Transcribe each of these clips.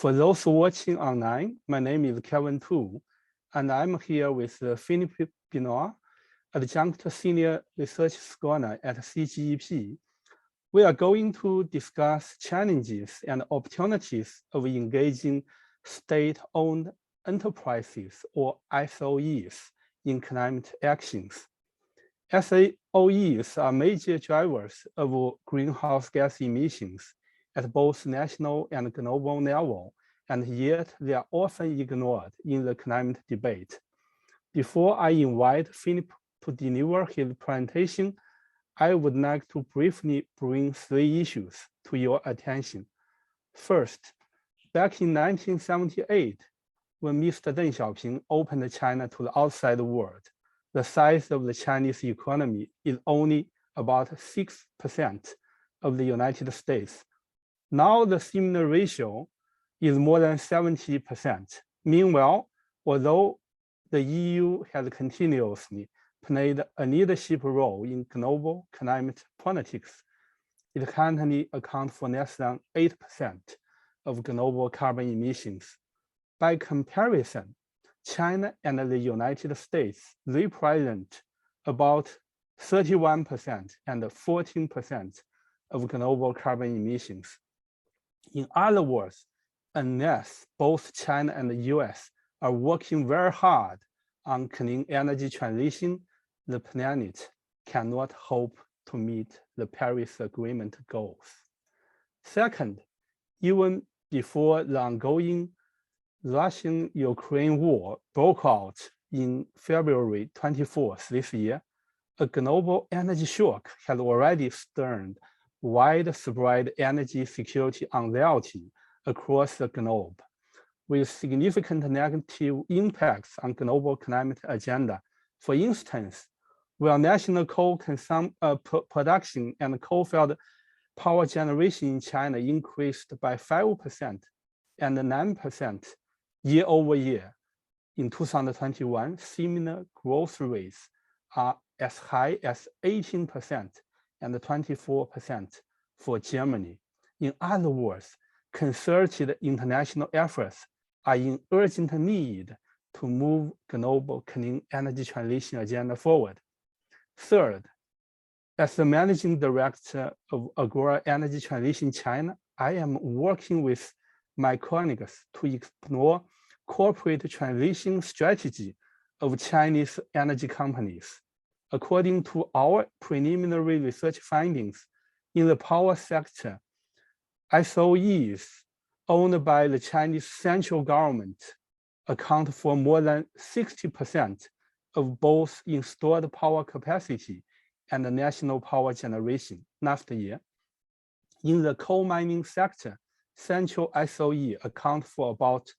For those watching online, my name is Kevin Tu, and I'm here with Philippe Benoit, Adjunct Senior Research Scholar at CGEP. We are going to discuss challenges and opportunities of engaging state-owned enterprises, or SOEs, in climate actions. SOEs are major drivers of greenhouse gas emissions at both national and global level, and yet they are often ignored in the climate debate. Before I invite Philippe to deliver his presentation, I would like to briefly bring three issues to your attention. First, back in 1978, when Mr. Deng Xiaoping opened China to the outside world, the size of the Chinese economy is only about 6% of the United States. Now the similar ratio is more than 70%. Meanwhile, although the EU has continuously played a leadership role in global climate politics, it currently accounts for less than 8% of global carbon emissions. By comparison, China and the United States represent about 31% and 14% of global carbon emissions. In other words, unless both China and the US are working very hard on clean energy transition, the planet cannot hope to meet the Paris Agreement goals. Second, even before the ongoing Russian-Ukraine war broke out in February 24th this year, a global energy shock had already stirred widespread energy security anxiety across the globe, with significant negative impacts on global climate agenda. For instance, while national coal production and coal-fired power generation in China increased by 5% and 9% year over year, in 2021, similar growth rates are as high as 18% and 24% for Germany. In other words, concerted international efforts are in urgent need to move global clean energy transition agenda forward. Third, as the managing director of Agora Energy Transition China, I am working with my colleagues to explore corporate transition strategy of Chinese energy companies. According to our preliminary research findings, in the power sector, SOEs owned by the Chinese central government account for more than 60% of both installed power capacity and the national power generation last year. In the coal mining sector, central SOE account for about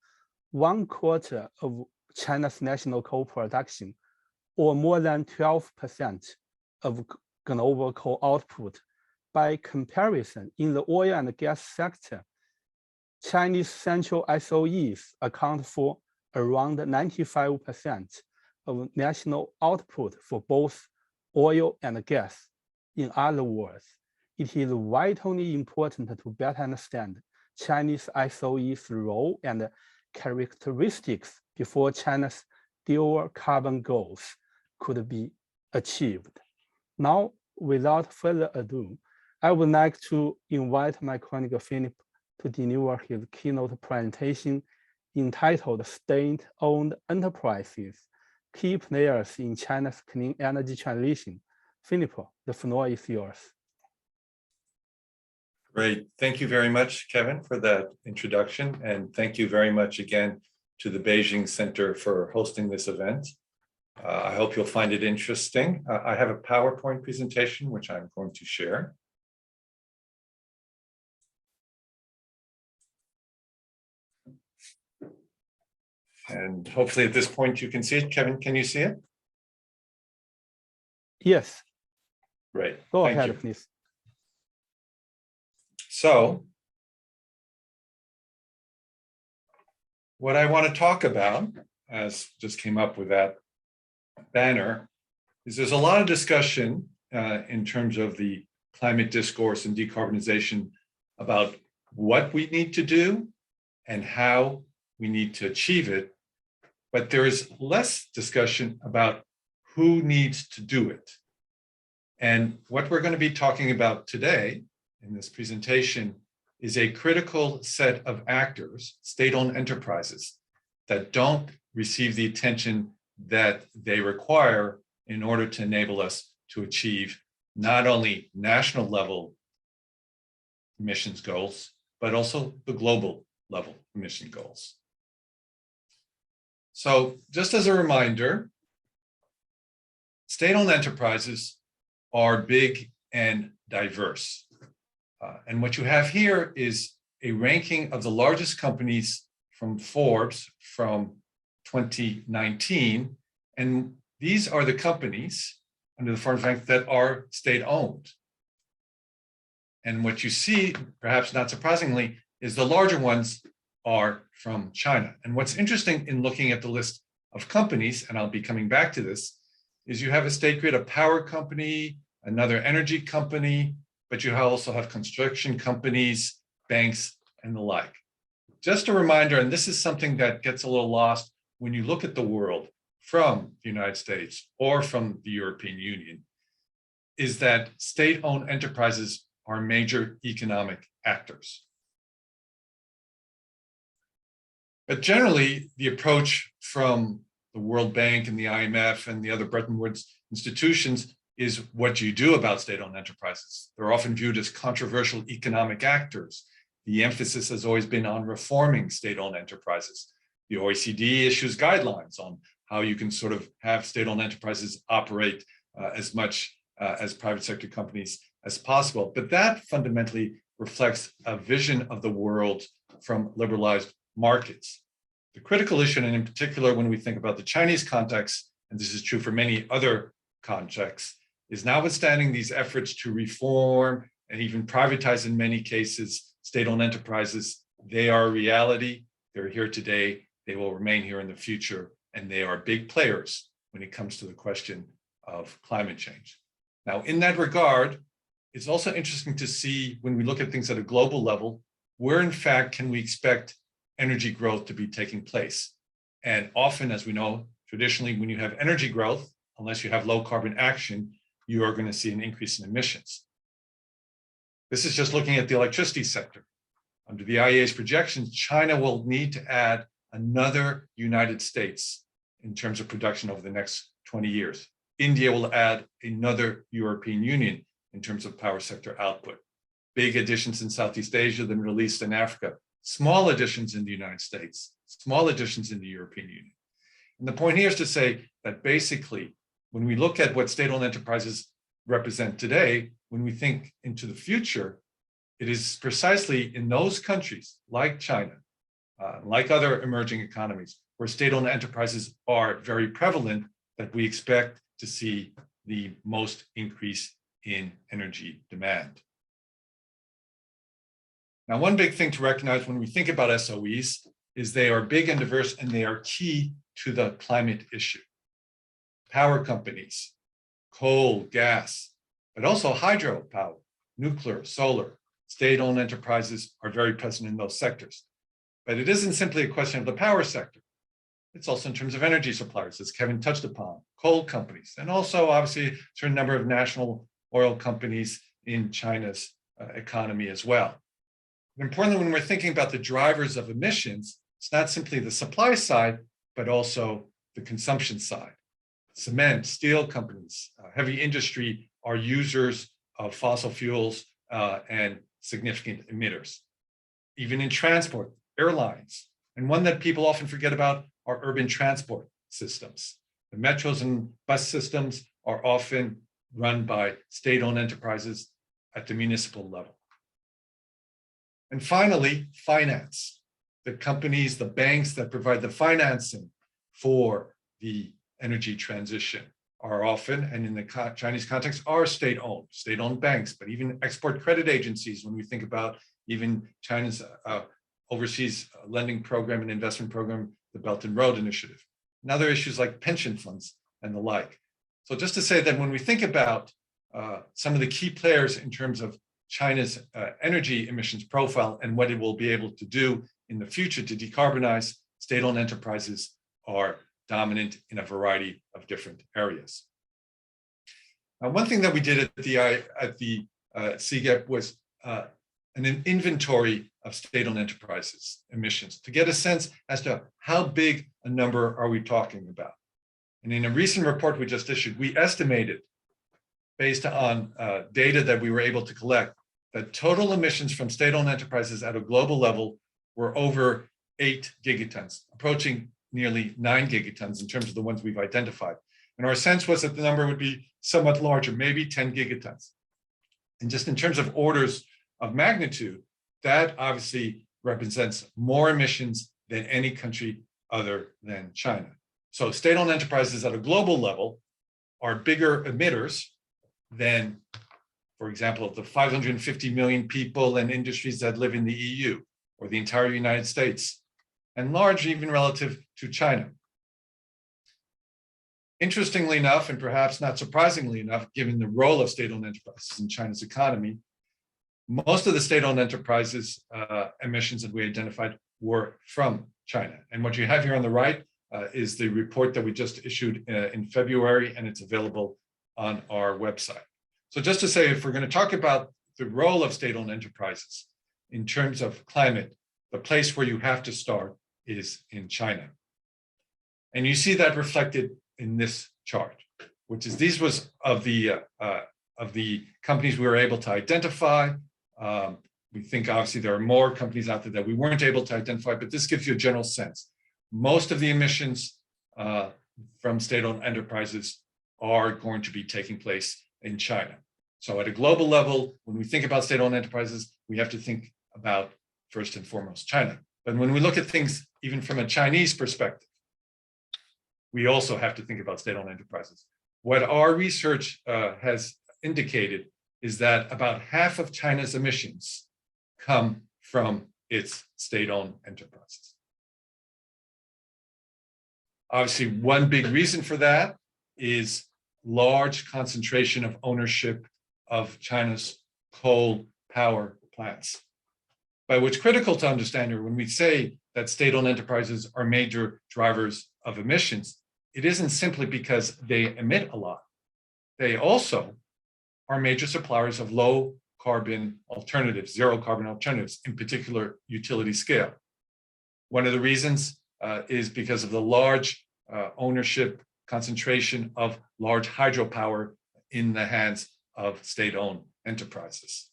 1/4 of China's national coal production, or more than 12% of global coal output. By comparison, in the oil and gas sector, Chinese central SOEs account for around 95% of national output for both oil and gas. In other words, it is vitally important to better understand Chinese SOEs' role and characteristics before China's dual carbon goals could be achieved. Now, without further ado, I would like to invite my colleague Philippe to deliver his keynote presentation entitled State-Owned Enterprises, Key Players in China's Clean Energy Transition. Philippe, the floor is yours. Great. Thank you very much, Kevin, for that introduction. And thank you very much again to the Beijing Center for hosting this event. I hope you'll find it interesting. I have a PowerPoint presentation, which I'm going to share. And hopefully at this point you can see it. Kevin, can you see it? Yes. Great. Go Thank ahead, you. please. So, what I want to talk about, as just came up with that banner, is there's a lot of discussion in terms of the climate discourse and decarbonization about what we need to do and how we need to achieve it, but there is less discussion about who needs to do it. And what we're going to be talking about today in this presentation is a critical set of actors, state-owned enterprises, that don't receive the attention that they require in order to enable us to achieve not only national level emissions goals, but also the global level emission goals. So just as a reminder, state-owned enterprises are big and diverse. And what you have here is a ranking of the largest companies from Forbes from 2019. And these are the companies under the Forbes rank that are state-owned. And what you see, perhaps not surprisingly, is the larger ones are from China. And what's interesting in looking at the list of companies, and I'll be coming back to this, is you have a state grid, a power company, another energy company, but you also have construction companies, banks, and the like. Just a reminder, and this is something that gets a little lost when you look at the world from the United States or from the European Union, is that state-owned enterprises are major economic actors. But generally, the approach from the World Bank and the IMF and the other Bretton Woods institutions is what you do about state-owned enterprises. They're often viewed as controversial economic actors. The emphasis has always been on reforming state-owned enterprises. The OECD issues guidelines on how you can sort of have state-owned enterprises operate as much as private sector companies as possible. But that fundamentally reflects a vision of the world from liberalized markets. The critical issue, and in particular when we think about the Chinese context, and this is true for many other contexts, is notwithstanding these efforts to reform and even privatize in many cases state-owned enterprises, they are a reality. They're here today. They will remain here in the future, and they are big players when it comes to the question of climate change. Now, in that regard, it's also interesting to see when we look at things at a global level, where in fact can we expect energy growth to be taking place? And often, as we know, traditionally, when you have energy growth, unless you have low carbon action, you are going to see an increase in emissions. This is just looking at the electricity sector. Under the IEA's projections, China will need to add another United States in terms of production over the next 20 years. India will add another European Union in terms of power sector output. Big additions in Southeast Asia, the Middle East, and Africa. Small additions in the United States. Small additions in the European Union. And the point here is to say that basically, when we look at what state-owned enterprises represent today, when we think into the future, it is precisely in those countries like China, like other emerging economies, where state-owned enterprises are very prevalent, that we expect to see the most increase in energy demand. Now, one big thing to recognize when we think about SOEs is they are big and diverse, and they are key to the climate issue. Power companies, coal, gas, but also hydropower, nuclear, solar, state-owned enterprises are very present in those sectors. But it isn't simply a question of the power sector. It's also in terms of energy suppliers, as Kevin touched upon, coal companies, and also obviously a certain number of national oil companies in China's economy as well. Importantly, when we're thinking about the drivers of emissions, it's not simply the supply side, but also the consumption side. Cement, steel companies, heavy industry are users of fossil fuels and significant emitters. Even in transport, airlines, and one that people often forget about are urban transport systems. The metros and bus systems are often run by state-owned enterprises at the municipal level. And finally, finance. The companies, the banks that provide the financing for the energy transition are often, and in the Chinese context, are state-owned banks, but even export credit agencies, when we think about even China's overseas lending program and investment program, the Belt and Road Initiative, and other issues like pension funds and the like. So just to say that when we think about some of the key players in terms of China's energy emissions profile and what it will be able to do in the future to decarbonize, state-owned enterprises are dominant in a variety of different areas. Now, one thing that we did at the CGEP was an inventory of state-owned enterprises emissions to get a sense as to how big a number are we talking about. And in a recent report we just issued, we estimated, based on data that we were able to collect, that total emissions from state-owned enterprises at a global level were over 8 gigatons, approaching nearly 9 gigatons in terms of the ones we've identified. And our sense was that the number would be somewhat larger, maybe 10 gigatons. And just in terms of orders of magnitude, that obviously represents more emissions than any country other than China. So state-owned enterprises at a global level are bigger emitters than, for example, the 550 million people and industries that live in the EU or the entire United States, and large even relative to China. Interestingly enough, and perhaps not surprisingly enough, given the role of state-owned enterprises in China's economy, most of the state-owned enterprises emissions that we identified were from China. And what you have here on the right is the report that we just issued in February, and it's available on our website. So just to say, if we're going to talk about the role of state-owned enterprises in terms of climate, the place where you have to start is in China. And you see that reflected in this chart, which is these was of the companies we were able to identify. We think obviously there are more companies out there that we weren't able to identify, but this gives you a general sense. Most of the emissions from state-owned enterprises are going to be taking place in China. So at a global level, when we think about state-owned enterprises, we have to think about first and foremost China. But when we look at things even from a Chinese perspective, we also have to think about state-owned enterprises. What our research has indicated is that about half of China's emissions come from its state-owned enterprises. Obviously, one big reason for that is large concentration of ownership of China's coal power plants. But what's critical to understand here, when we say that state-owned enterprises are major drivers of emissions, it isn't simply because they emit a lot. They also are major suppliers of low carbon alternatives, zero carbon alternatives, in particular utility scale. One of the reasons is because of the large ownership concentration of large hydropower in the hands of state-owned enterprises.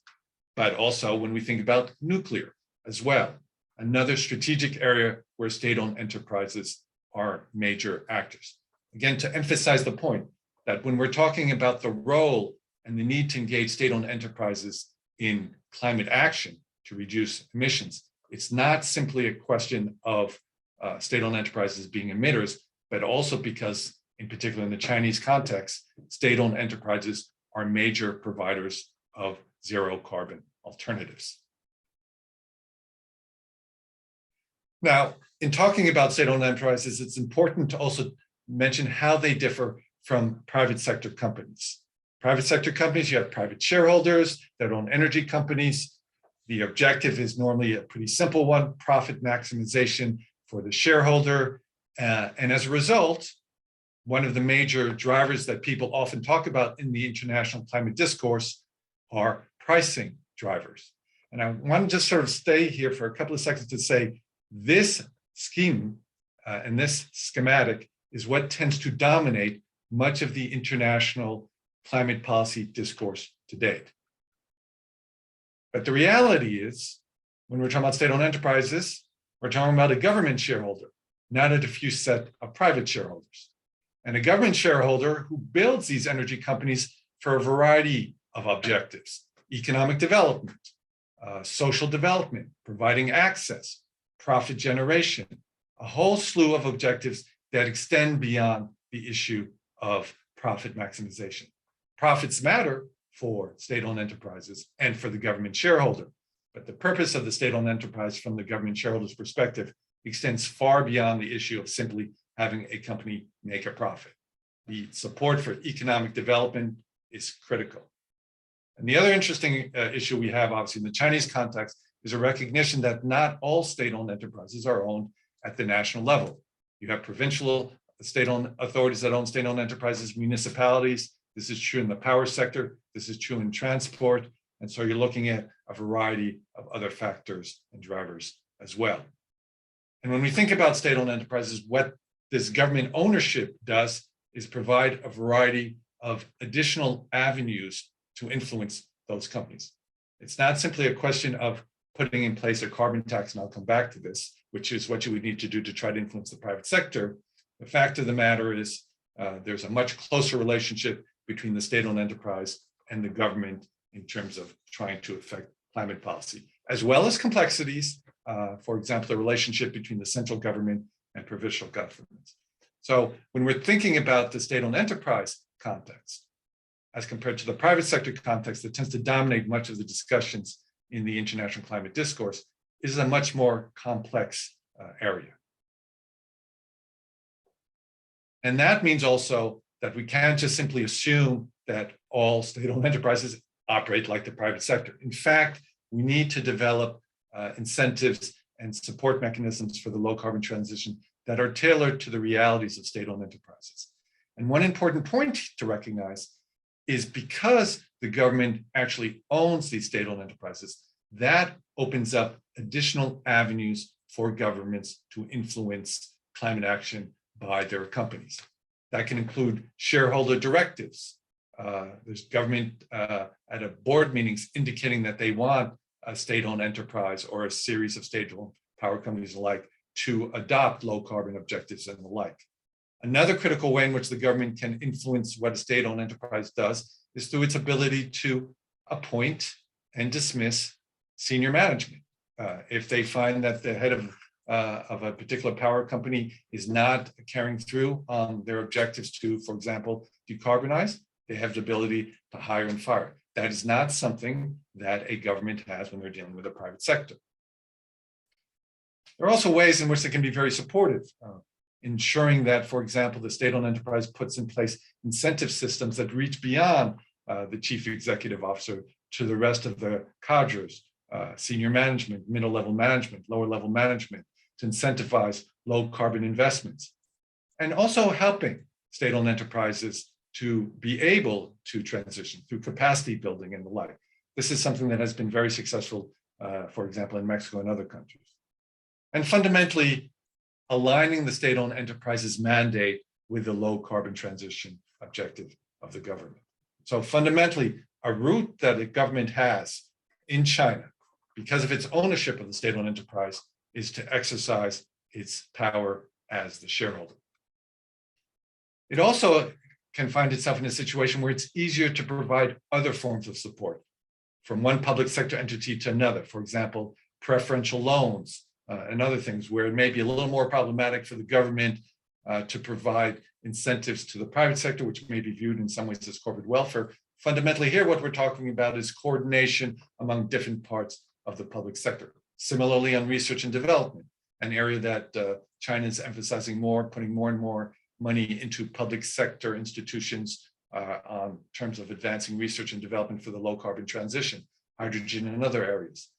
But also when we think about nuclear as well, another strategic area where state-owned enterprises are major actors. Again, to emphasize the point that when we're talking about the role and the need to engage state-owned enterprises in climate action to reduce emissions, it's not simply a question of state-owned enterprises being emitters, but also because, in particular in the Chinese context, state-owned enterprises are major providers of zero carbon alternatives. Now, in talking about state-owned enterprises, it's important to also mention how they differ from private sector companies. Private sector companies, you have private shareholders that own energy companies. The objective is normally a pretty simple one, profit maximization for the shareholder. And as a result, one of the major drivers that people often talk about in the international climate discourse are pricing drivers. And I want to just sort of stay here for a couple of seconds to say this scheme and this schematic is what tends to dominate much of the international climate policy discourse to date. But the reality is, when we're talking about state-owned enterprises, we're talking about a government shareholder, not a diffuse set of private shareholders. And a government shareholder who builds these energy companies for a variety of objectives: economic development, social development, providing access, profit generation, a whole slew of objectives that extend beyond the issue of profit maximization. Profits matter for state-owned enterprises and for the government shareholder, but the purpose of the state-owned enterprise from the government shareholder's perspective extends far beyond the issue of simply having a company make a profit. The support for economic development is critical. And the other interesting issue we have, obviously, in the Chinese context is a recognition that not all state-owned enterprises are owned at the national level. You have provincial state-owned authorities that own state-owned enterprises, municipalities. This is true in the power sector. This is true in transport. And so you're looking at a variety of other factors and drivers as well. And when we think about state-owned enterprises, what this government ownership does is provide a variety of additional avenues to influence those companies. It's not simply a question of putting in place a carbon tax, and I'll come back to this, which is what you would need to do to try to influence the private sector. The fact of the matter is there's a much closer relationship between the state-owned enterprise and the government in terms of trying to affect climate policy, as well as complexities, for example, the relationship between the central government and provincial governments. So when we're thinking about the state-owned enterprise context, as compared to the private sector context that tends to dominate much of the discussions in the international climate discourse, is a much more complex area. And that means also that we can't just simply assume that all state-owned enterprises operate like the private sector. In fact, we need to develop incentives and support mechanisms for the low carbon transition that are tailored to the realities of state-owned enterprises. And one important point to recognize is because the government actually owns these state-owned enterprises, that opens up additional avenues for governments to influence climate action by their companies. That can include shareholder directives. There's government at a board meetings indicating that they want a state-owned enterprise or a series of state-owned power companies alike to adopt low carbon objectives and the like. Another critical way in which the government can influence what a state-owned enterprise does is through its ability to appoint and dismiss senior management. If they find that the head of a particular power company is not carrying through on their objectives to, for example, decarbonize, they have the ability to hire and fire. That is not something that a government has when they're dealing with a private sector. There are also ways in which they can be very supportive, ensuring that, for example, the state-owned enterprise puts in place incentive systems that reach beyond the chief executive officer to the rest of the cadres, senior management, middle-level management, lower-level management, to incentivize low-carbon investments, and also helping state-owned enterprises to be able to transition through capacity building and the like. This is something that has been very successful, for example, in Mexico and other countries. And fundamentally, aligning the state-owned enterprise's mandate with the low-carbon transition objective of the government. So fundamentally, a route that a government has in China, because of its ownership of the state-owned enterprise, is to exercise its power as the shareholder. It also can find itself in a situation where it's easier to provide other forms of support from one public sector entity to another, for example, preferential loans and other things where it may be a little more problematic for the government to provide incentives to the private sector, which may be viewed in some ways as corporate welfare. Fundamentally here, what we're talking about is coordination among different parts of the public sector. Similarly, on research and development, an area that China is emphasizing more, putting more and more money into public sector institutions on terms of advancing research and development for the low carbon transition, hydrogen and other areas.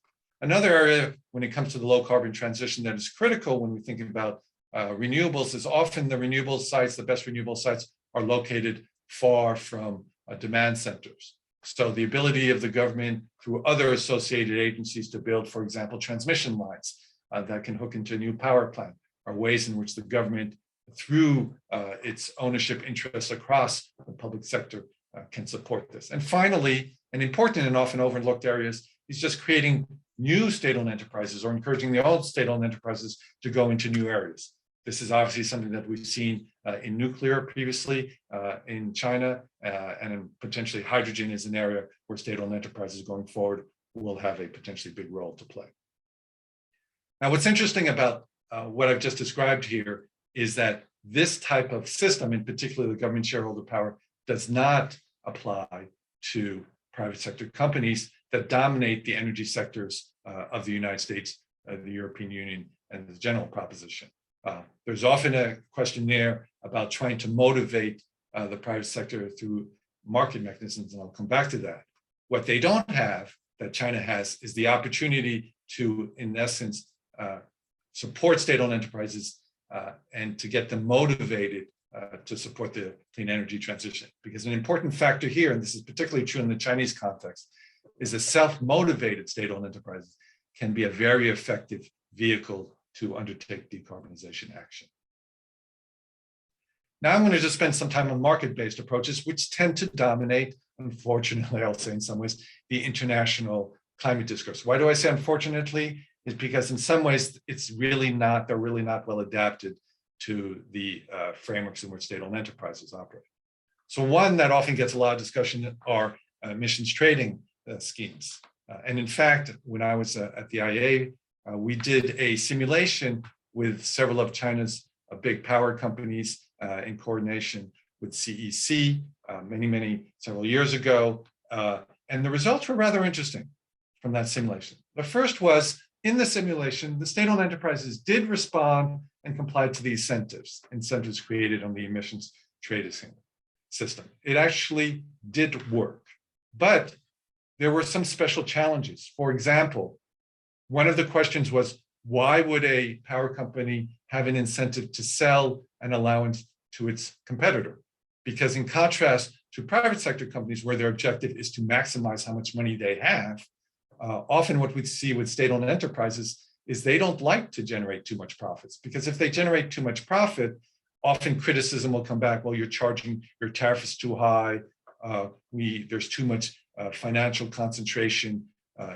Another area when it comes to the low carbon transition that is critical when we think about renewables is often the renewable sites, the best renewable sites are located far from demand centers. So the ability of the government through other associated agencies to build, for example, transmission lines that can hook into a new power plant are ways in which the government, through its ownership interests across the public sector, can support this. And finally, an important and often overlooked areas is just creating new state-owned enterprises or encouraging the old state-owned enterprises to go into new areas. This is obviously something that we've seen in nuclear previously in China, and in potentially hydrogen is an area where state-owned enterprises going forward will have a potentially big role to play. Now, what's interesting about what I've just described here is that this type of system, in particular the government shareholder power, does not apply to private sector companies that dominate the energy sectors of the United States, the European Union, and the general proposition. There's often a question there about trying to motivate the private sector through market mechanisms, and I'll come back to that. What they don't have, that China has, is the opportunity to, in essence, support state-owned enterprises and to get them motivated to support the clean energy transition. Because an important factor here, and this is particularly true in the Chinese context, is that self-motivated state-owned enterprises can be a very effective vehicle to undertake decarbonization action. Now I'm going to just spend some time on market-based approaches, which tend to dominate, unfortunately, I'll say in some ways, the international climate discourse. Why do I say unfortunately? It's because in some ways, they're really not well adapted to the frameworks in which state-owned enterprises operate. So one that often gets a lot of discussion are emissions trading schemes. And in fact, when I was at the IEA, we did a simulation with several of China's big power companies in coordination with CEC several years ago. And the results were rather interesting from that simulation. The first was, in the simulation, the state-owned enterprises did respond and comply to the incentives created on the emissions trading system. It actually did work, but there were some special challenges. For example, one of the questions was, why would a power company have an incentive to sell an allowance to its competitor? Because in contrast to private sector companies where their objective is to maximize how much money they have, often what we see with state-owned enterprises is they don't like to generate too much profits, because if they generate too much profit, often criticism will come back, well, your tariff is too high, there's too much financial concentration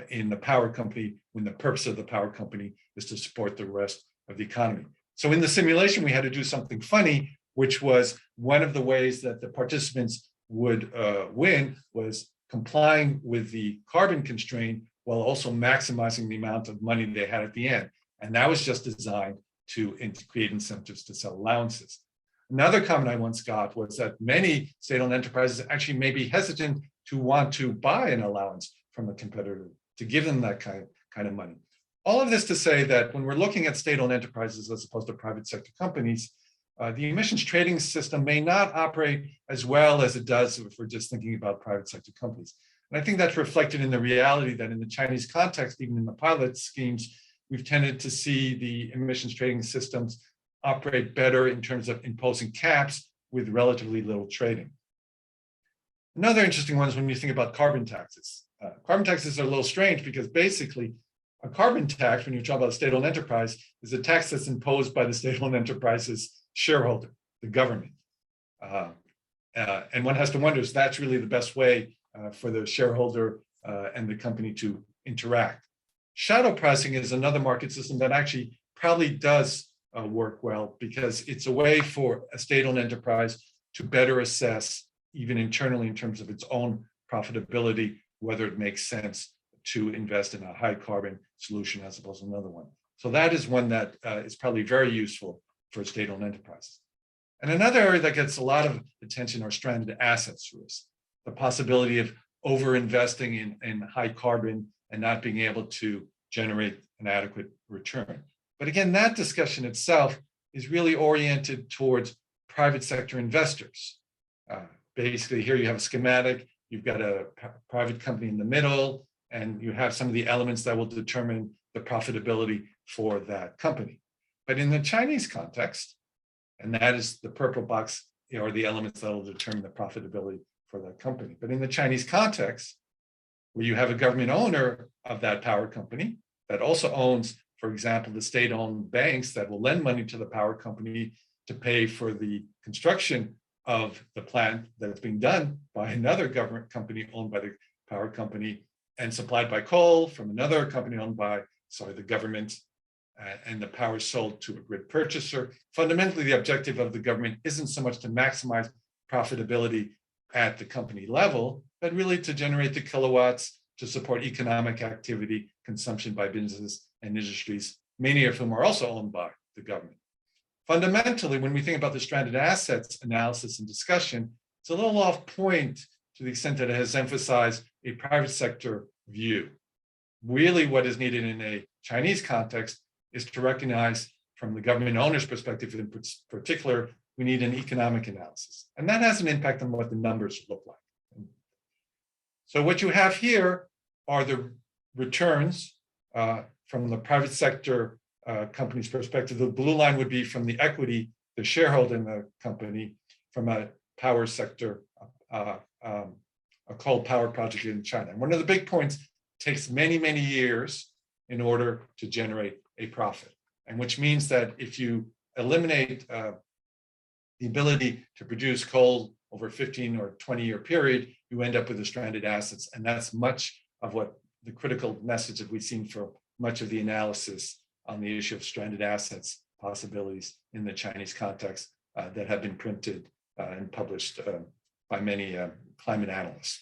in the power company, when the purpose of the power company is to support the rest of the economy. So in the simulation, we had to do something funny, which was one of the ways that the participants would win was complying with the carbon constraint while also maximizing the amount of money they had at the end. And that was just designed to create incentives to sell allowances. Another comment I once got was that many state-owned enterprises actually may be hesitant to want to buy an allowance from a competitor to give them that kind of money. All of this to say that when we're looking at state-owned enterprises as opposed to private sector companies, the emissions trading system may not operate as well as it does if we're just thinking about private sector companies. And I think that's reflected in the reality that in the Chinese context, even in the pilot schemes, we've tended to see the emissions trading systems operate better in terms of imposing caps with relatively little trading. Another interesting one is when you think about carbon taxes. Carbon taxes are a little strange because basically a carbon tax, when you talk about a state-owned enterprise, is a tax that's imposed by the state-owned enterprise's shareholder, the government. And one has to wonder, is that's really the best way for the shareholder and the company to interact? Shadow pricing is another market system that actually probably does work well, because it's a way for a state-owned enterprise to better assess, even internally in terms of its own profitability, whether it makes sense to invest in a high carbon solution as opposed to another one. So that is one that is probably very useful for state-owned enterprises. And another area that gets a lot of attention are stranded assets risks, the possibility of over-investing in high carbon and not being able to generate an adequate return. But again, that discussion itself is really oriented towards private sector investors. Basically, here you have a schematic, you've got a private company in the middle, and you have some of the elements that will determine the profitability for that company. But in the Chinese context, and that is the purple box, are the elements that will determine the profitability for that company. But in the Chinese context, where you have a government owner of that power company that also owns, for example, the state-owned banks that will lend money to the power company to pay for the construction of the plant that's being done by another government company owned by the power company and supplied by coal from another company owned by, the government, and the power sold to a grid purchaser. Fundamentally, the objective of the government isn't so much to maximize profitability at the company level, but really to generate the kilowatts to support economic activity, consumption by businesses and industries, many of whom are also owned by the government. Fundamentally, when we think about the stranded assets analysis and discussion, it's a little off point to the extent that it has emphasized a private sector view. Really, what is needed in a Chinese context is to recognize from the government owner's perspective in particular, we need an economic analysis. And that has an impact on what the numbers look like. So what you have here are the returns from the private sector company's perspective, the blue line would be from the equity, the shareholder in the company, from a power sector, a coal power project in China. And one of the big points, takes many, many years in order to generate a profit. And which means that if you eliminate the ability to produce coal over a 15 or 20-year period, you end up with the stranded assets. And that's much of what the critical message that we've seen for much of the analysis on the issue of stranded assets possibilities in the Chinese context that have been printed and published by many climate analysts.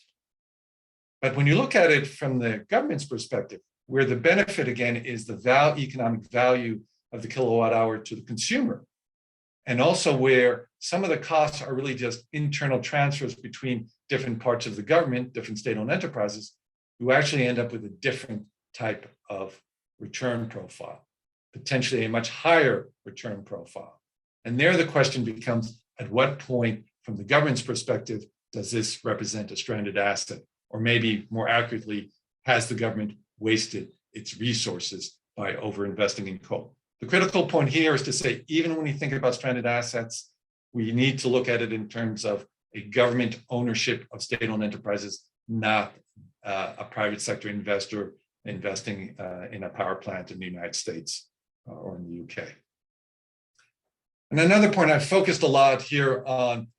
But when you look at it from the government's perspective, where the benefit again is the economic value of the kilowatt hour to the consumer, and also where some of the costs are really just internal transfers between different parts of the government, different state-owned enterprises, you actually end up with a different type of return profile, potentially a much higher return profile. And there the question becomes, at what point, from the government's perspective, does this represent a stranded asset? Or maybe more accurately, has the government wasted its resources by overinvesting in coal? The critical point here is to say, even when you think about stranded assets, we need to look at it in terms of a government ownership of state-owned enterprises, not a private sector investor investing in a power plant in the United States or in the UK. And another point, I've focused a lot here on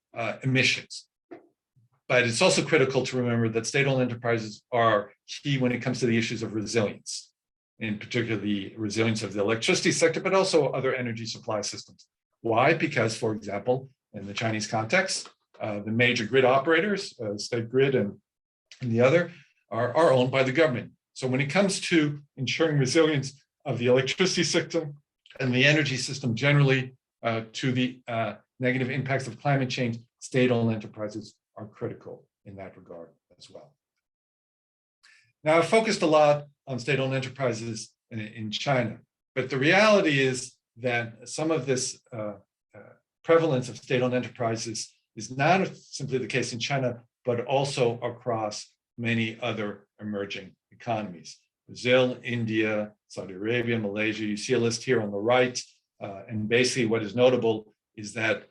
emissions. But it's also critical to remember that state-owned enterprises are key when it comes to the issues of resilience, in particular the resilience of the electricity sector, but also other energy supply systems. Why? Because, for example, in the Chinese context, the major grid operators, State Grid and the other, are owned by the government. So when it comes to ensuring resilience of the electricity system and the energy system generally to the negative impacts of climate change, state-owned enterprises are critical in that regard as well. Now, I've focused a lot on state-owned enterprises in China, but the reality is that some of this prevalence of state-owned enterprises is not simply the case in China, but also across many other emerging economies. Brazil, India, Saudi Arabia, Malaysia, you see a list here on the right. And basically what is notable is that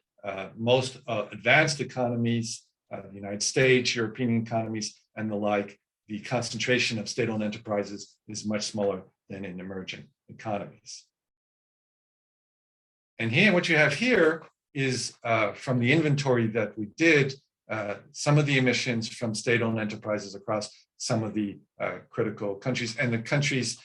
most advanced economies, the United States, European economies, and the like, the concentration of state-owned enterprises is much smaller than in emerging economies. And here, what you have here is from the inventory that we did, some of the emissions from state-owned enterprises across some of the critical countries. And the countries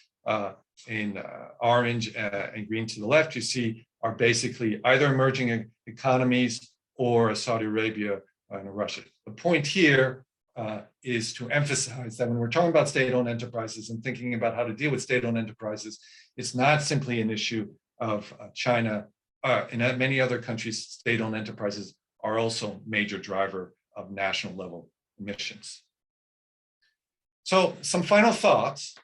in orange and green to the left, you see, are basically either emerging economies or Saudi Arabia and Russia. The point here is to emphasize that when we're talking about state-owned enterprises and thinking about how to deal with state-owned enterprises, it's not simply an issue of China. In many other countries, state-owned enterprises are also major driver of national level emissions. So some final thoughts.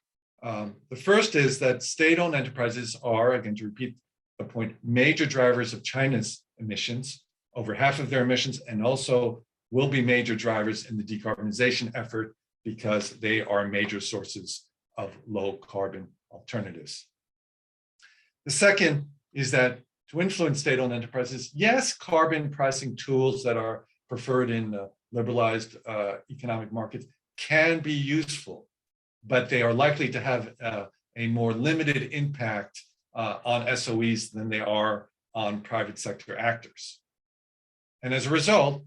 The first is that state-owned enterprises are, again, to repeat the point, major drivers of China's emissions, over half of their emissions, and also will be major drivers in the decarbonization effort because they are major sources of low carbon alternatives. The second is that to influence state-owned enterprises, yes, carbon pricing tools that are preferred in liberalized economic markets can be useful, but they are likely to have a more limited impact on SOEs than they are on private sector actors. And as a result,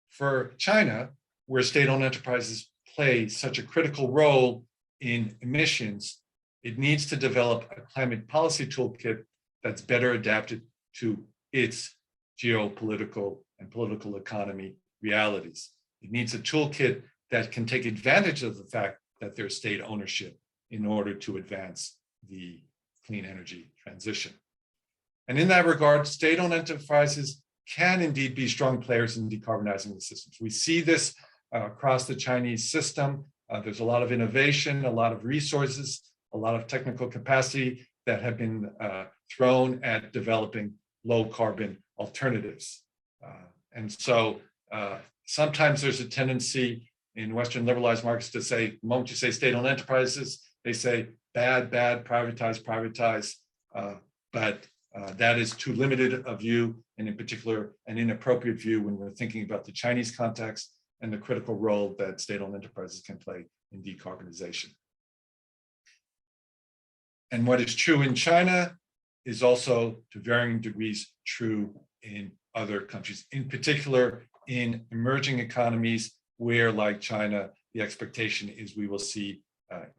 for China, where state-owned enterprises play such a critical role in emissions, it needs to develop a climate policy toolkit that's better adapted to its geopolitical and political economy realities. It needs a toolkit that can take advantage of the fact that there's state ownership in order to advance the clean energy transition. And in that regard, state-owned enterprises can indeed be strong players in decarbonizing the systems. We see this across the Chinese system. There's a lot of innovation, a lot of resources, a lot of technical capacity that have been thrown at developing low carbon alternatives. And so sometimes there's a tendency in Western liberalized markets to say, the moment you say state-owned enterprises, they say, bad, privatize, but that is too limited a view, and in particular, an inappropriate view when we're thinking about the Chinese context and the critical role that state-owned enterprises can play in decarbonization. And what is true in China is also to varying degrees true in other countries, in particular in emerging economies where, like China, the expectation is we will see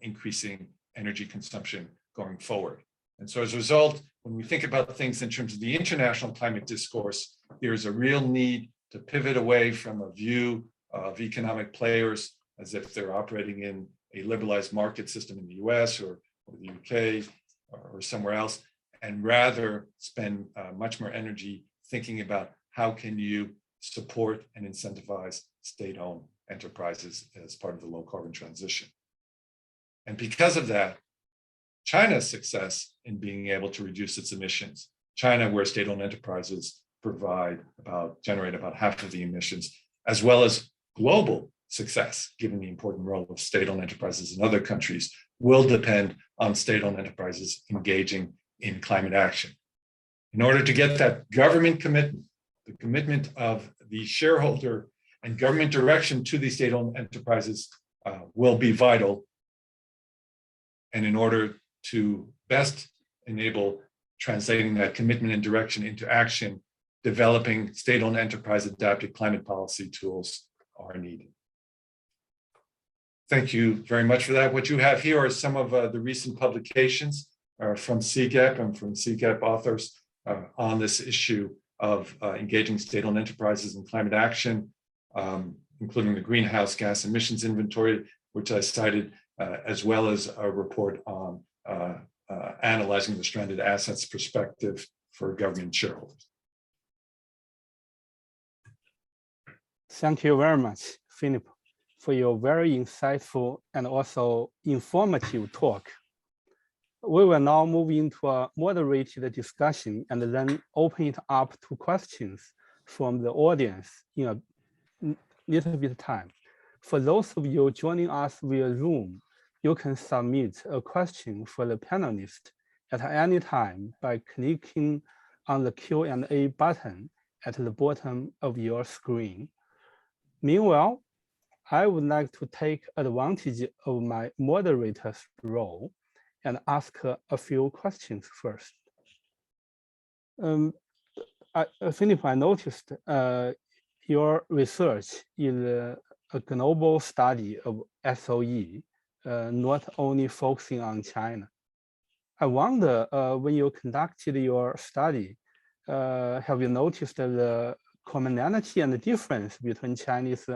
increasing energy consumption going forward. And so as a result, when we think about things in terms of the international climate discourse, there's a real need to pivot away from a view of economic players as if they're operating in a liberalized market system in the US or the UK or somewhere else, and rather spend much more energy thinking about how can you support and incentivize state-owned enterprises as part of the low carbon transition. And because of that, China's success in being able to reduce its emissions, China, where state-owned enterprises generate about half of the emissions, as well as global success, given the important role of state-owned enterprises in other countries, will depend on state-owned enterprises engaging in climate action. In order to get that government commitment, the commitment of the shareholder and government direction to these state-owned enterprises will be vital. And in order to best enable translating that commitment and direction into action, developing state-owned enterprise adapted climate policy tools are needed. Thank you very much for that. What you have here are some of the recent publications from CGEP and from CGEP authors on this issue of engaging state-owned enterprises in climate action, including the greenhouse gas emissions inventory, which I cited, as well as a report on analyzing the stranded assets perspective for government shareholders. Thank you very much, Philippe, for your very insightful and also informative talk. We will now move into a moderated discussion and then open it up to questions from the audience in a little bit of time. For those of you joining us via Zoom, you can submit a question for the panelists at any time by clicking on the Q&A button at the bottom of your screen. Meanwhile, I would like to take advantage of my moderator's role and ask a few questions first. Philippe, I noticed your research is a global study of SOE, not only focusing on China. I wonder, when you conducted your study, have you noticed the commonality and the difference between Chinese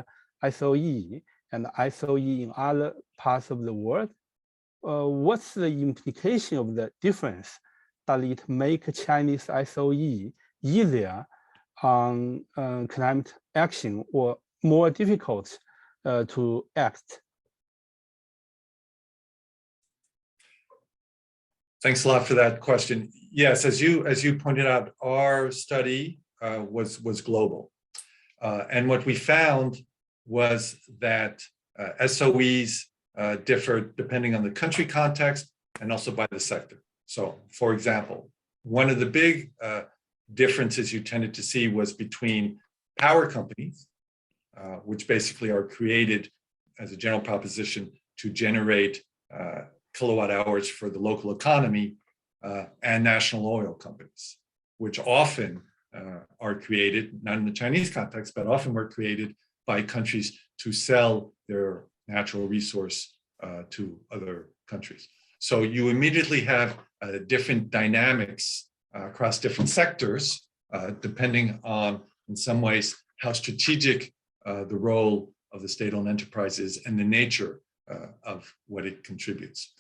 SOE and SOE in other parts of the world? What's the implication of the difference? Does it make Chinese SOE easier on climate action or more difficult to act? Thanks a lot for that question. Yes, as you pointed out, our study was global. And what we found was that SOEs differ depending on the country context and also by the sector. So, for example, one of the big differences you tended to see was between power companies, which basically are created as a general proposition to generate kilowatt hours for the local economy, and national oil companies, which often are created, not in the Chinese context, but often were created by countries to sell their natural resource to other countries. So you immediately have different dynamics across different sectors, depending on, in some ways, how strategic the role of the state-owned enterprise is and the nature of what it contributes.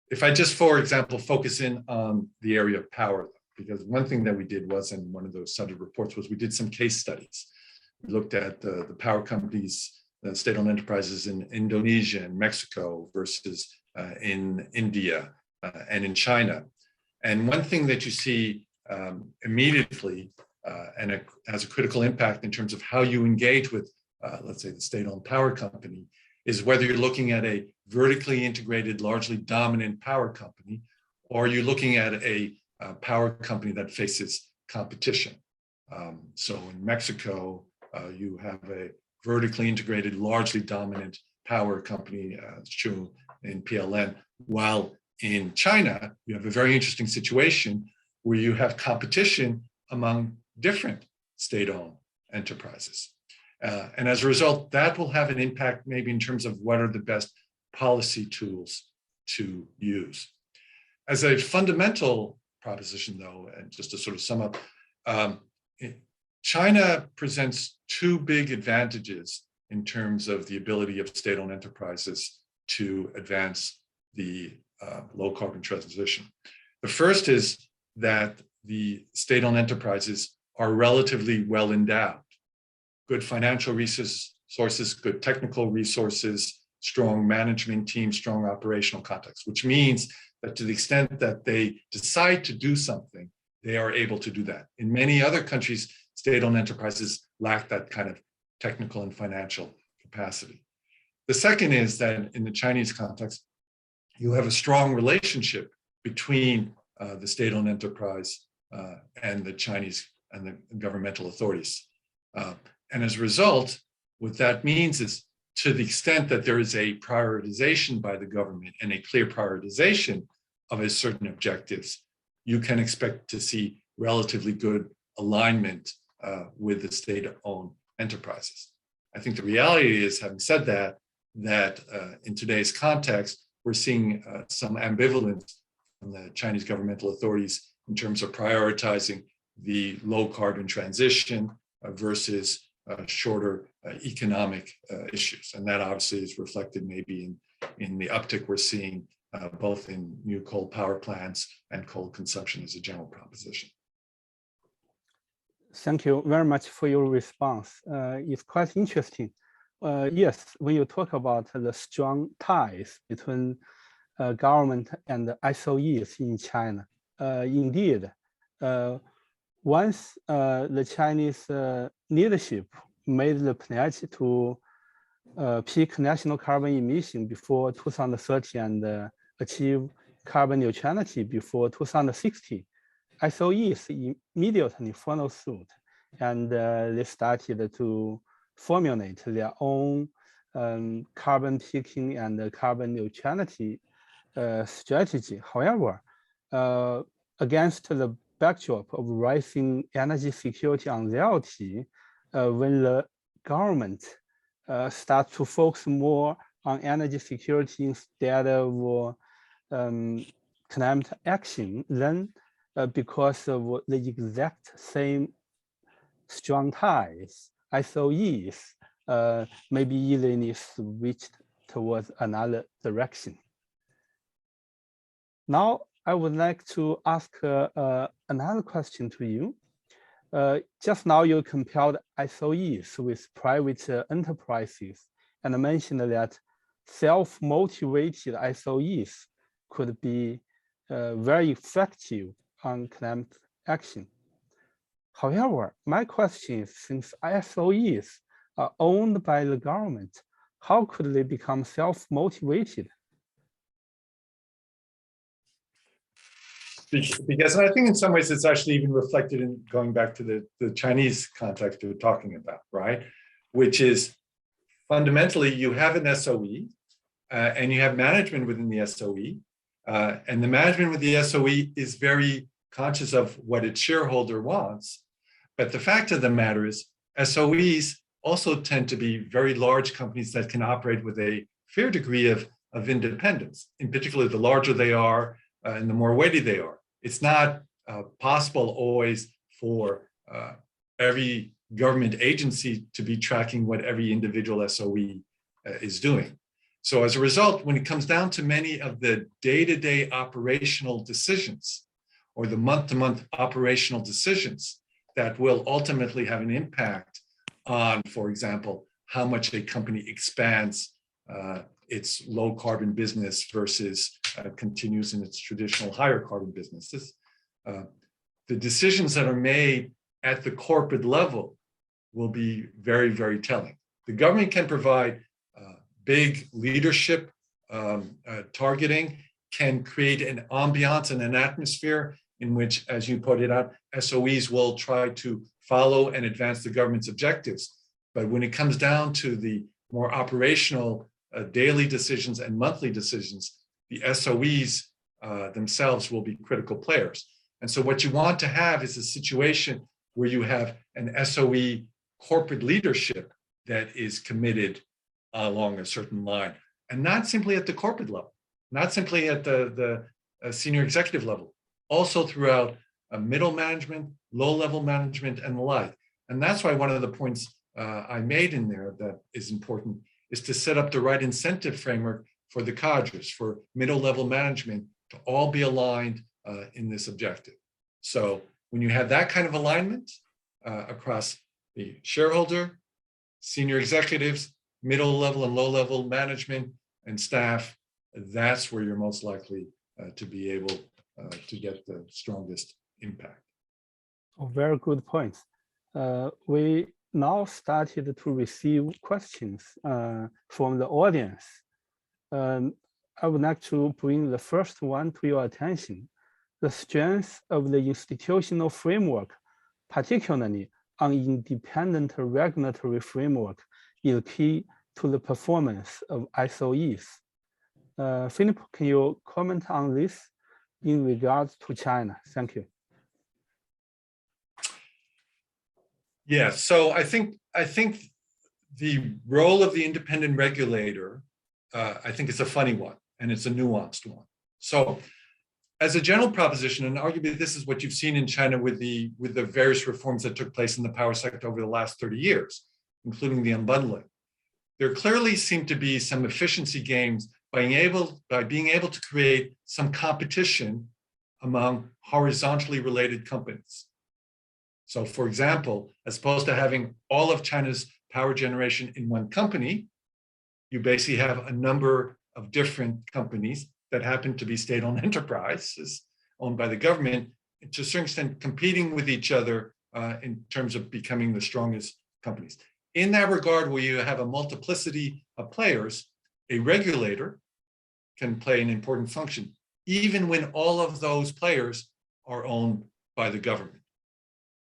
If I just, for example, focus in on the area of power, because one thing that we did was, in one of those study reports, was we did some case studies. We looked at the power companies, state-owned enterprises in Indonesia and Mexico versus in India and in China. And one thing that you see immediately, and it has a critical impact in terms of how you engage with, let's say, the state-owned power company, is whether you're looking at a vertically integrated, largely dominant power company, or you're looking at a power company that faces competition. So in Mexico, you have a vertically integrated, largely dominant power company, true in PLN, while in China, you have a very interesting situation where you have competition among different state-owned enterprises. And as a result, that will have an impact maybe in terms of what are the best policy tools to use. As a fundamental proposition, though, and just to sort of sum up, China presents two big advantages in terms of the ability of state-owned enterprises to advance the low carbon transition. The first is that the state-owned enterprises are relatively well endowed. Good financial resources, good technical resources, strong management team, strong operational context, which means that to the extent that they decide to do something, they are able to do that. In many other countries, state-owned enterprises lack that kind of technical and financial capacity. The second is that in the Chinese context, you have a strong relationship between the state-owned enterprise and the Chinese and the governmental authorities. And as a result, what that means is to the extent that there is a prioritization by the government and a clear prioritization of a certain objectives, you can expect to see relatively good alignment with the state-owned enterprises. I think the reality is, having said that, in today's context, we're seeing some ambivalence from the Chinese governmental authorities in terms of prioritizing the low carbon transition versus shorter economic issues. And that obviously is reflected maybe in the uptick we're seeing both in new coal power plants and coal consumption as a general proposition. Thank you very much for your response. It's quite interesting. Yes, when you talk about the strong ties between government and the SOEs in China, indeed, once the Chinese leadership made the pledge to peak national carbon emission before 2030 and achieve carbon neutrality before 2060, SOEs immediately followed suit, and they started to formulate their own carbon peaking and carbon neutrality strategy. However, against the backdrop of rising energy security anxiety, when the government starts to focus more on energy security instead of climate action, then because of the exact same strong ties, SOEs maybe easily switched towards another direction. Now, I would like to ask another question to you. Just now you compared SOEs with private enterprises and mentioned that self-motivated SOEs could be very effective on climate action. However, my question is, since SOEs are owned by the government, how could they become self-motivated? Because I think in some ways it's actually even reflected in going back to the Chinese context you're talking about, right? Which is fundamentally you have an SOE and you have management within the SOE, and the management with the SOE is very conscious of what its shareholder wants. But the fact of the matter is SOEs also tend to be very large companies that can operate with a fair degree of independence. In particular, the larger they are and the more weighty they are. It's not possible always for every government agency to be tracking what every individual SOE is doing. So as a result, when it comes down to many of the day-to-day operational decisions or the month-to-month operational decisions that will ultimately have an impact on, for example, how much a company expands its low carbon business versus continues in its traditional higher carbon businesses. The decisions that are made at the corporate level will be very, very telling. The government can provide big leadership targeting can create an ambiance and an atmosphere in which, as you pointed out, SOEs will try to follow and advance the government's objectives. But when it comes down to the more operational daily decisions and monthly decisions, the SOEs themselves will be critical players. And so what you want to have is a situation where you have an SOE corporate leadership that is committed along a certain line, and not simply at the corporate level, not simply at the senior executive level, also throughout middle management, low-level management, and the like. And that's why one of the points I made in there that is important is to set up the right incentive framework for the cadres, for middle-level management, to all be aligned in this objective. So when you have that kind of alignment across the shareholder, senior executives, middle-level and low-level management and staff, that's where you're most likely to be able to get the strongest impact. Oh, very good point. We now started to receive questions from the audience. I would like to bring the first one to your attention. The strength of the institutional framework, particularly an independent regulatory framework, is key to the performance of SOEs. Philippe, can you comment on this in regards to China? Thank you. Yeah, so I think the role of the independent regulator, I think it's a funny one, and it's a nuanced one. So as a general proposition, and arguably this is what you've seen in China with the various reforms that took place in the power sector over the last 30 years, including the unbundling, there clearly seem to be some efficiency gains by being able to create some competition among horizontally related companies. So for example, as opposed to having all of China's power generation in one company, you basically have a number of different companies that happen to be state-owned enterprises owned by the government, to a certain extent competing with each other in terms of becoming the strongest companies. In that regard, where you have a multiplicity of players, a regulator can play an important function, even when all of those players are owned by the government.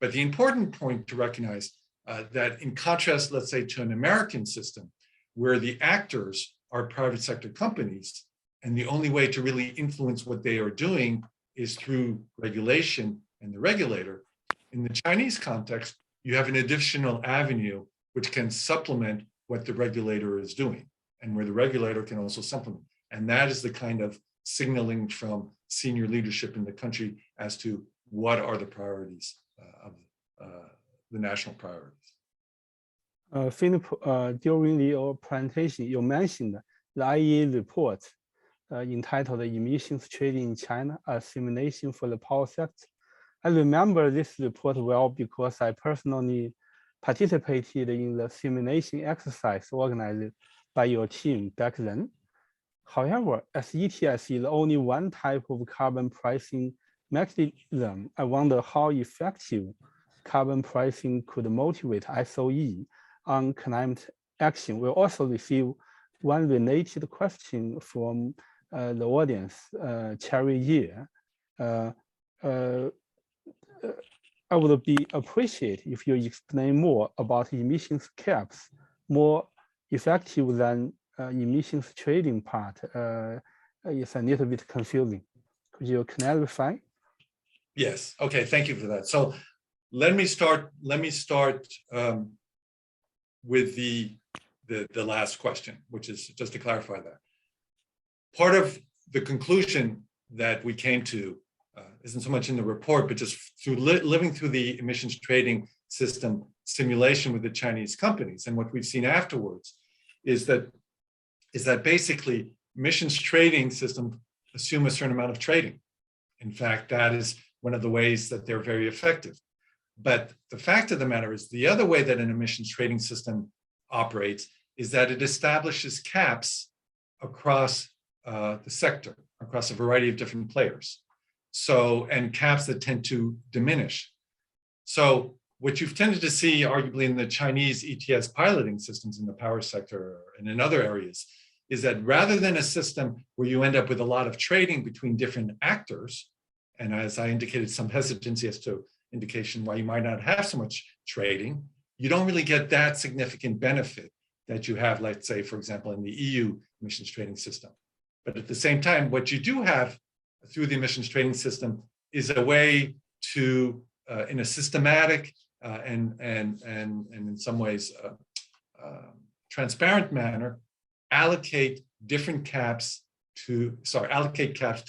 But the important point to recognize that in contrast, let's say, to an American system, where the actors are private sector companies, and the only way to really influence what they are doing is through regulation and the regulator, in the Chinese context, you have an additional avenue which can supplement what the regulator is doing, and where the regulator can also supplement. And that is the kind of signaling from senior leadership in the country as to what are the priorities of the national priorities. Philippe, during your presentation, you mentioned the IEA report entitled Emissions Trading in China, a Simulation for the Power Sector. I remember this report well because I personally participated in the simulation exercise organized by your team back then. However, as ETS is only one type of carbon pricing mechanism, I wonder how effective carbon pricing could motivate SOE on climate action. We also received one related question from the audience, Cherry Ye. I would be appreciate if you explain more about emissions caps, more effective than emissions trading part. It's a little bit confusing. Could you clarify? Yes. Okay. Thank you for that. So let me start with the last question, which is just to clarify that. Part of the conclusion that we came to isn't so much in the report, but just through living through the emissions trading system simulation with the Chinese companies, and what we've seen afterwards is that basically emissions trading systems assume a certain amount of trading. In fact, that is one of the ways that they're very effective. But the fact of the matter is, the other way that an emissions trading system operates is that it establishes caps across the sector, across a variety of different players. So, and caps that tend to diminish. So what you've tended to see, arguably, in the Chinese ETS piloting systems in the power sector and in other areas, is that rather than a system where you end up with a lot of trading between different actors, and as I indicated, some hesitancy as to indication why you might not have so much trading, you don't really get that significant benefit that you have, let's say, for example, in the EU emissions trading system. But at the same time, what you do have through the emissions trading system is a way to, in a systematic and in some ways transparent manner, allocate caps to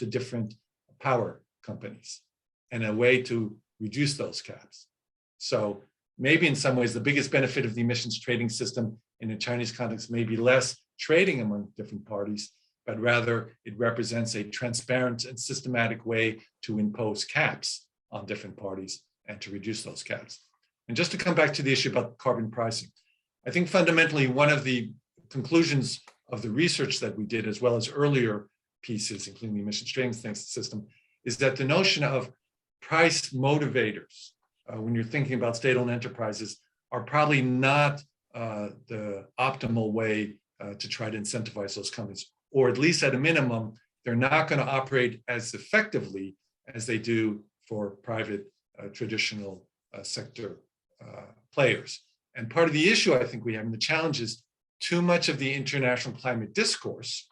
different power companies, and a way to reduce those caps. So maybe in some ways the biggest benefit of the emissions trading system in a Chinese context may be less trading among different parties, but rather it represents a transparent and systematic way to impose caps on different parties and to reduce those caps. And just to come back to the issue about carbon pricing, I think fundamentally one of the conclusions of the research that we did, as well as earlier pieces, including the emissions trading system, is that the notion of price motivators, when you're thinking about state-owned enterprises, are probably not the optimal way to try to incentivize those companies, or at least at a minimum, they're not going to operate as effectively as they do for private traditional sector players. And part of the issue I think we have, and the challenge, is too much of the international climate discourse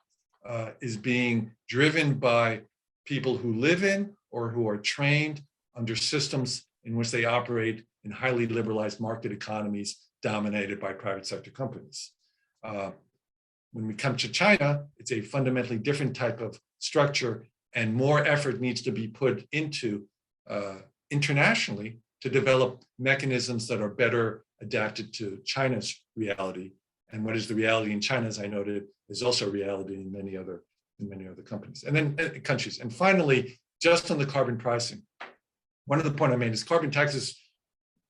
is being driven by people who live in or who are trained under systems in which they operate in highly liberalized market economies dominated by private sector companies. When we come to China, it's a fundamentally different type of structure, and more effort needs to be put into internationally to develop mechanisms that are better adapted to China's reality. And what is the reality in China, as I noted, is also reality in many other companies and then countries. And finally, just on the carbon pricing, one of the points I made is carbon taxes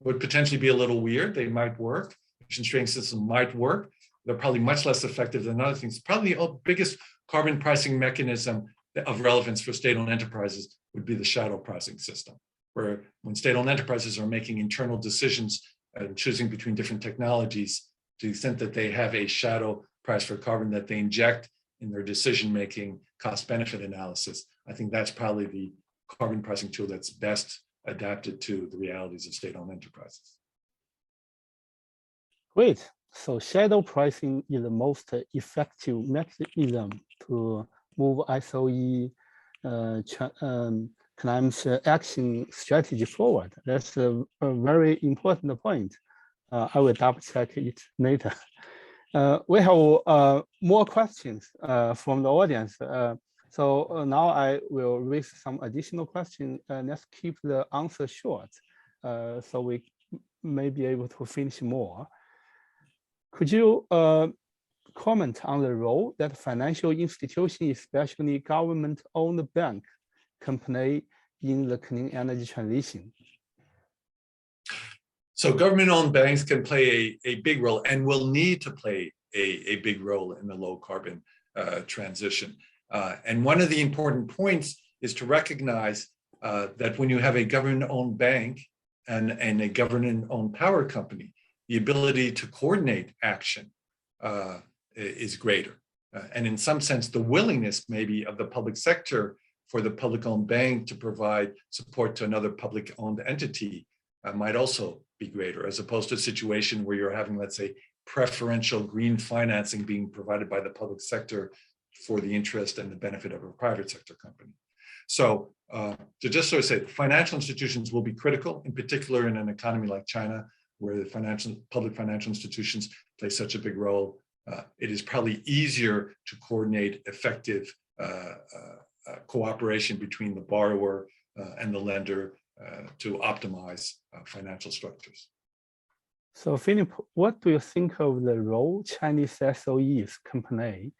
would potentially be a little weird. They might work. Emissions trading system might work. They're probably much less effective than other things. Probably the biggest carbon pricing mechanism of relevance for state-owned enterprises would be the shadow pricing system, where when state-owned enterprises are making internal decisions and choosing between different technologies, to the extent that they have a shadow price for carbon that they inject in their decision-making cost-benefit analysis, I think that's probably the carbon pricing tool that's best adapted to the realities of state-owned enterprises. Great. So shadow pricing is the most effective mechanism to move SOE climate action strategy forward. That's a very important point. I will double check it later. We have more questions from the audience. So now I will raise some additional questions. Let's keep the answer short so we may be able to finish more. Could you comment on the role that financial institutions, especially government-owned bank, can play in the clean energy transition? So government-owned banks can play a big role and will need to play a big role in the low carbon transition. And one of the important points is to recognize that when you have a government-owned bank and a government-owned power company, the ability to coordinate action is greater. And in some sense, the willingness maybe of the public sector for the public-owned bank to provide support to another public-owned entity might also be greater, as opposed to a situation where you're having, let's say, preferential green financing being provided by the public sector for the interest and the benefit of a private sector company. So to just sort of say, financial institutions will be critical, in particular in an economy like China, where the public financial institutions play such a big role. It is probably easier to coordinate effective cooperation between the borrower and the lender to optimize financial structures. So Philippe, what do you think of the role Chinese SOEs can play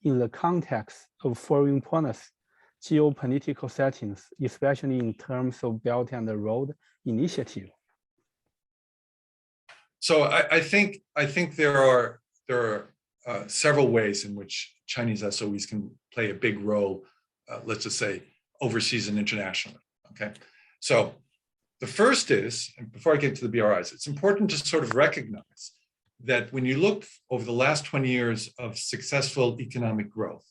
in the context of foreign policy, geopolitical settings, especially in terms of Belt and Road Initiative? So I think there are several ways in which Chinese SOEs can play a big role, let's just say overseas and internationally. Okay, so The first is, and before I get to the BRIs, it's important to sort of recognize that when you look over the last 20 years of successful economic growth,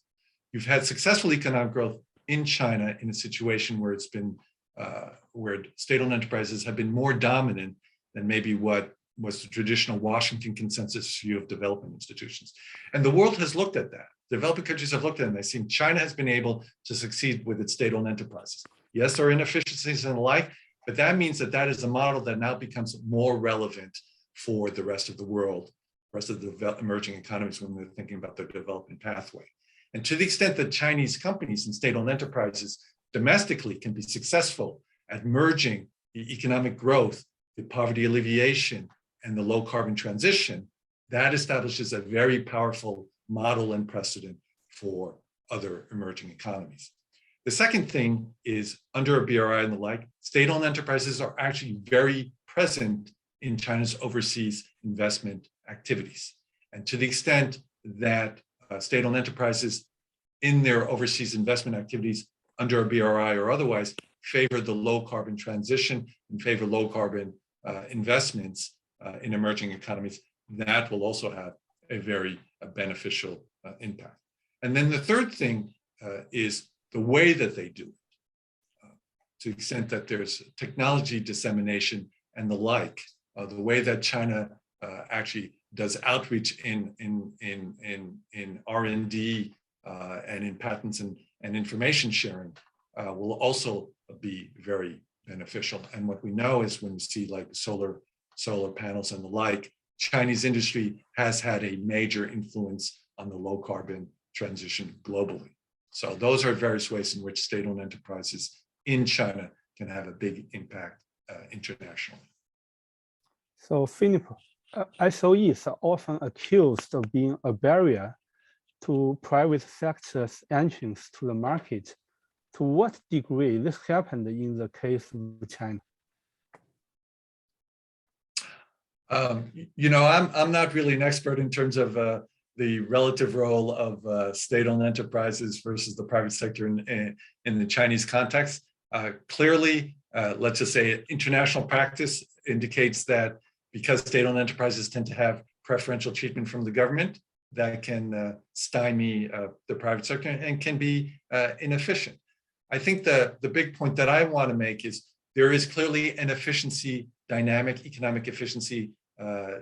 you've had successful economic growth in China in a situation where it's been, where state-owned enterprises have been more dominant than maybe what was the traditional Washington consensus view of development institutions. And the world has looked at that. Developing countries have looked at it and they've seen China has been able to succeed with its state-owned enterprises. Yes, there are inefficiencies and the like, but that means that that is a model that now becomes more relevant for the rest of the world, rest of the emerging economies when they're thinking about their development pathway. And to the extent that Chinese companies and state-owned enterprises domestically can be successful at merging the economic growth, the poverty alleviation, and the low carbon transition, that establishes a very powerful model and precedent for other emerging economies. The second thing is under a BRI and the like, state-owned enterprises are actually very present in China's overseas investment activities. And to the extent that state-owned enterprises in their overseas investment activities under a BRI or otherwise favor the low carbon transition and favor low carbon investments in emerging economies, that will also have a very beneficial impact. And then the third thing is the way that they do it. To the extent that there's technology dissemination and the like, the way that China actually does outreach in R&D and in patents and information sharing will also be very beneficial. And what we know is when we see like solar panels and the like, Chinese industry has had a major influence on the low carbon transition globally. So those are various ways in which state-owned enterprises in China can have a big impact internationally. So Philippe, SOEs are often accused of being a barrier to private sector's entrance to the market. To what degree this happened in the case of China? I'm not really an expert in terms of the relative role of state-owned enterprises versus the private sector in the Chinese context. Clearly, let's just say international practice indicates that because state-owned enterprises tend to have preferential treatment from the government, that can stymie the private sector and can be inefficient. I think the big point that I want to make is there is clearly an efficiency dynamic, economic efficiency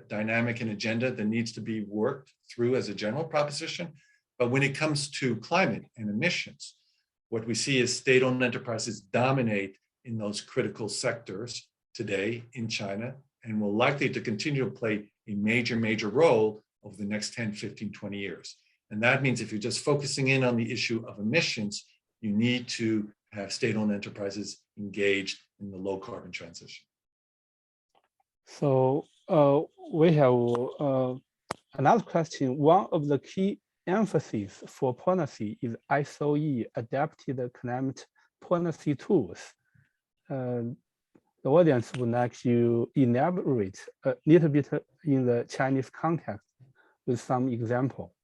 dynamic and agenda that needs to be worked through as a general proposition. But when it comes to climate and emissions, what we see is state-owned enterprises dominate in those critical sectors today in China and will likely to continue to play a major role over the next 10, 15, 20 years. And that means if you're just focusing in on the issue of emissions, you need to have state-owned enterprises engaged in the low carbon transition. So we have another question. One of the key emphases for policy is SOE adapted climate policy tools. The audience would like you elaborate a little bit in the Chinese context with some example.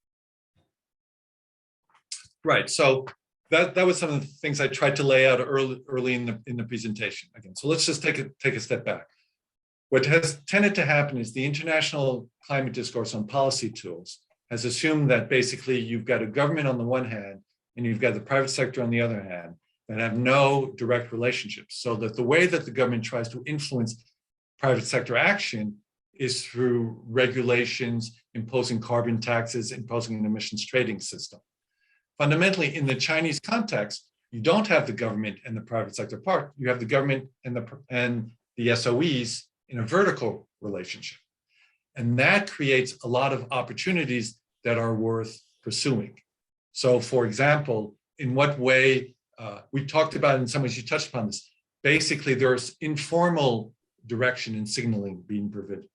Right. So that was some of the things I tried to lay out early in the presentation. Again, so let's just take a step back. What has tended to happen is the international climate discourse on policy tools has assumed that basically you've got a government on the one hand and you've got the private sector on the other hand that have no direct relationships. So that the way that the government tries to influence private sector action is through regulations, imposing carbon taxes, imposing an emissions trading system. Fundamentally, in the Chinese context, you don't have the government and the private sector part. You have the government and the SOEs in a vertical relationship. And that creates a lot of opportunities that are worth pursuing. So for example, in what way, we talked about, in some ways you touched upon this, basically there's informal direction and signaling being provided.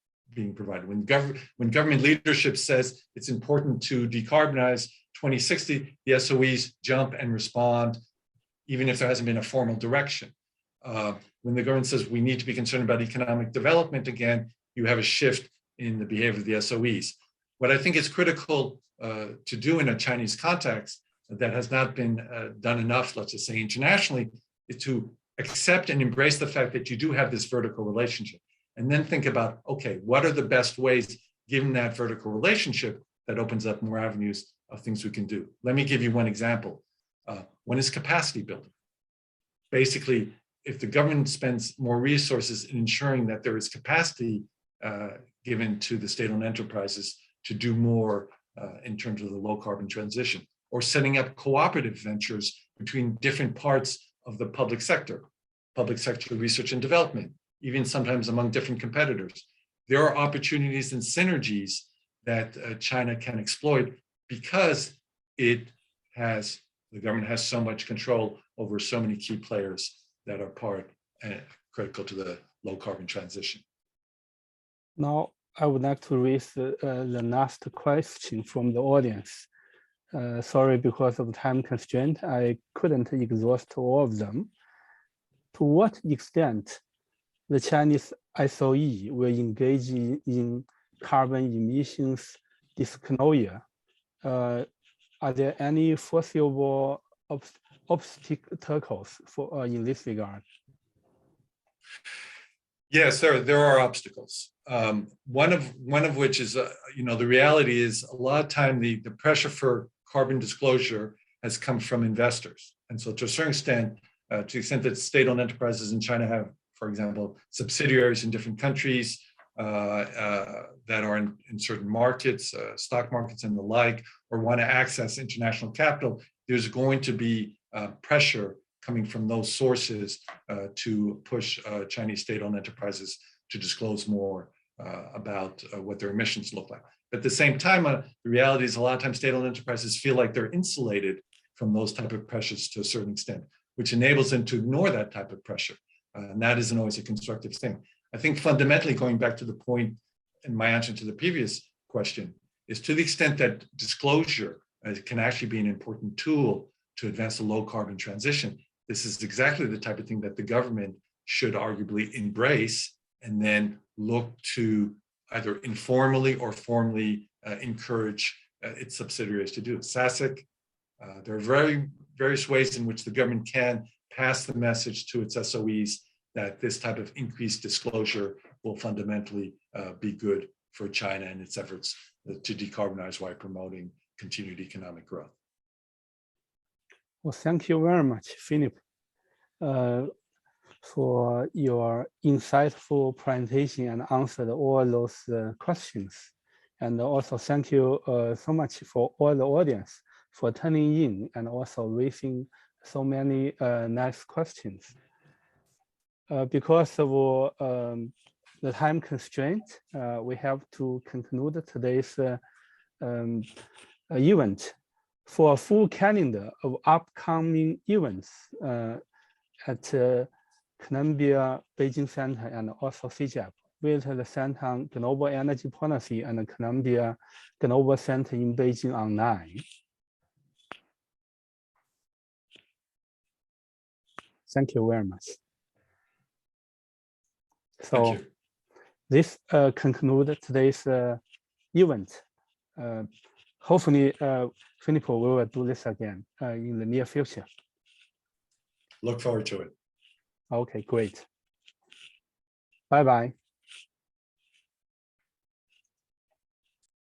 When government leadership says it's important to decarbonize 2060, the SOEs jump and respond, even if there hasn't been a formal direction. When the government says we need to be concerned about economic development again, you have a shift in the behavior of the SOEs. What I think is critical to do in a Chinese context that has not been done enough, let's just say internationally, is to accept and embrace the fact that you do have this vertical relationship, and then think about, okay, what are the best ways, given that vertical relationship, that opens up more avenues of things we can do. Let me give you one example. One is capacity building. Basically, if the government spends more resources in ensuring that there is capacity given to the state-owned enterprises to do more in terms of the low carbon transition, or setting up cooperative ventures between different parts of the public sector research and development, even sometimes among different competitors. There are opportunities and synergies that China can exploit because the government has so much control over so many key players that are part and critical to the low carbon transition. Now, I would like to raise the last question from the audience. Sorry, because of time constraint, I couldn't exhaust all of them. To what extent the Chinese SOE will engage in carbon emissions disclosure? Are there any foreseeable obstacles for in this regard? Yes, there are obstacles. One of which is, the reality is a lot of time the pressure for carbon disclosure has come from investors. And so to a certain extent, to the extent that state-owned enterprises in China have, for example, subsidiaries in different countries that are in certain markets, stock markets and the like, or want to access international capital, there's going to be pressure coming from those sources to push Chinese state-owned enterprises to disclose more about what their emissions look like. At the same time, the reality is a lot of times state-owned enterprises feel like they're insulated from those type of pressures to a certain extent, which enables them to ignore that type of pressure. And that isn't always a constructive thing. I think fundamentally, going back to the point in my answer to the previous question, is to the extent that disclosure can actually be an important tool to advance the low carbon transition, this is exactly the type of thing that the government should arguably embrace and then look to either informally or formally encourage its subsidiaries to do. SASIC, there are various ways in which the government can pass the message to its SOEs that this type of increased disclosure will fundamentally be good for China and its efforts to decarbonize while promoting continued economic growth. Well, thank you very much, Philippe, for your insightful presentation and answered all those questions. And also thank you so much for all the audience for turning in and also raising so many nice questions. Because of the time constraint, we have to conclude today's event. For a full calendar of upcoming events at Columbia Beijing Center and also CGEP, visit the Center on Global Energy Policy and the Columbia Global Center in Beijing online. Thank you very much. So this concludes today's event. Hopefully, Philippe, we will do this again in the near future. Look forward to it. Okay, great. Bye-bye.